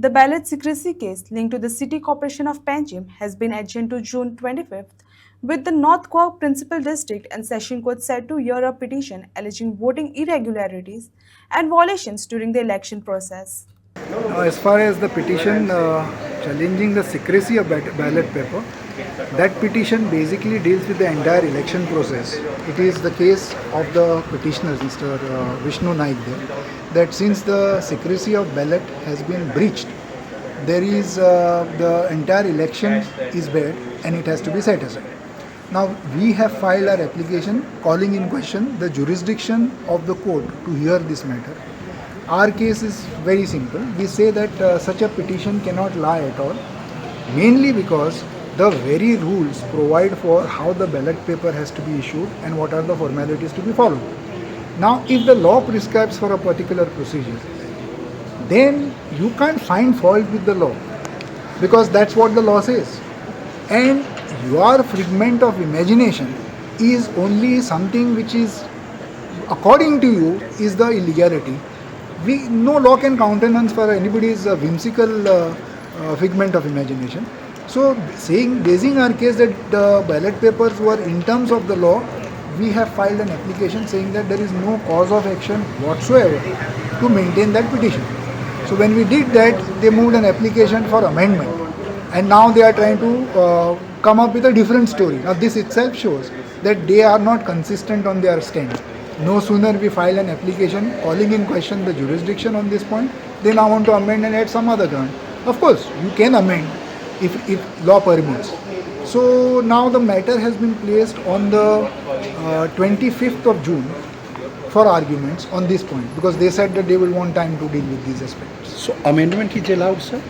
The Ballot Secrecy case linked to the City Corporation of Panaji has been adjourned to June 25th, with the North Cork Principal District and Session Court set to hear a petition alleging voting irregularities and violations during the election process. As far as the petition challenging the secrecy of ballot paper, that petition basically deals with the entire election process. It is the case of the petitioners, Mr. Vishnu Naik, there, that since the secrecy of ballot has been breached, there is the entire election is bad and it has to be set aside. Now, we have filed our application calling in question the jurisdiction of the court to hear this matter. Our case is very simple. We say that such a petition cannot lie at all, mainly because the very rules provide for how the ballot paper has to be issued and what are the formalities to be followed. Now, if the law prescribes for a particular procedure, then you can't find fault with the law because that's what the law says. And your figment of imagination is only something which is, according to you, is the illegality. No law can countenance for anybody's whimsical figment of imagination. So, basing our case that the ballot papers were in terms of the law, we have filed an application saying that there is no cause of action whatsoever to maintain that petition. So, when we did that, they moved an application for amendment, and now they are trying to come up with a different story. Now, this itself shows that they are not consistent on their stand. No sooner we file an application calling in question the jurisdiction on this point, they now want to amend and add some other ground. Of course, you can amend if law permits. So now the matter has been placed on the 25th of June for arguments on this point because they said that they will want time to deal with these aspects. So amendment is allowed, sir?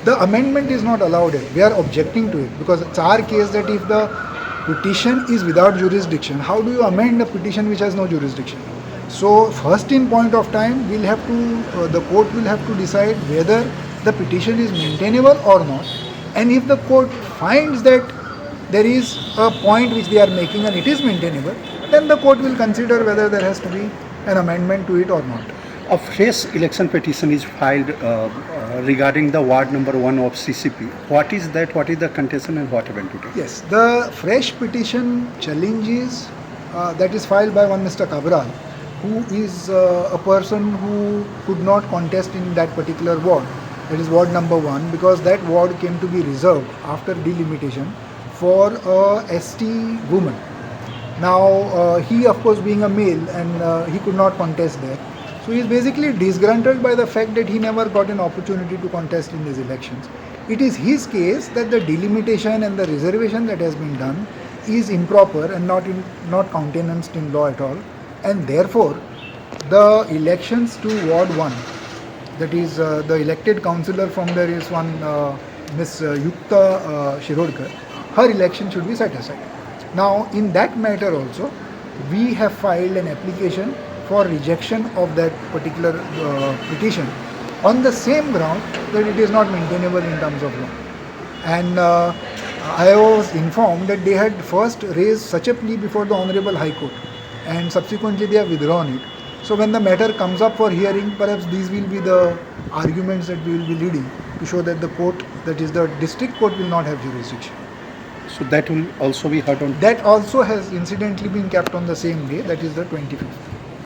The amendment is not allowed yet. We are objecting to it because it's our case that if the petition is without jurisdiction, how do you amend a petition which has no jurisdiction? So first in point of time, we'll have to, the court will have to decide whether the petition is maintainable or not. And if the court finds that there is a point which they are making and it is maintainable, then the court will consider whether there has to be an amendment to it or not. A fresh election petition is filed regarding the ward number 1 of CCP. What is that? What is the contention and what happened today? Yes, the fresh petition challenges that is filed by one Mr. Cabral, who is a person who could not contest in that particular ward. That is ward number 1, because that ward came to be reserved after delimitation for a ST woman. Now, he of course being a male and he could not contest there. So he is basically disgruntled by the fact that he never got an opportunity to contest in these elections. It is his case that the delimitation and the reservation that has been done is improper and not countenanced in law at all, and therefore the elections to Ward 1, that is the elected councillor from there is one Miss Yukta Shirodkar, her election should be set aside. Now in that matter also, we have filed an application for rejection of that particular petition on the same ground that it is not maintainable in terms of law. And I was informed that they had first raised such a plea before the Honorable High Court and subsequently they have withdrawn it. So when the matter comes up for hearing, perhaps these will be the arguments that we will be leading to show that the court, that is the district court, will not have jurisdiction. So that will also be heard on? That also has incidentally been kept on the same day, that is the 25th.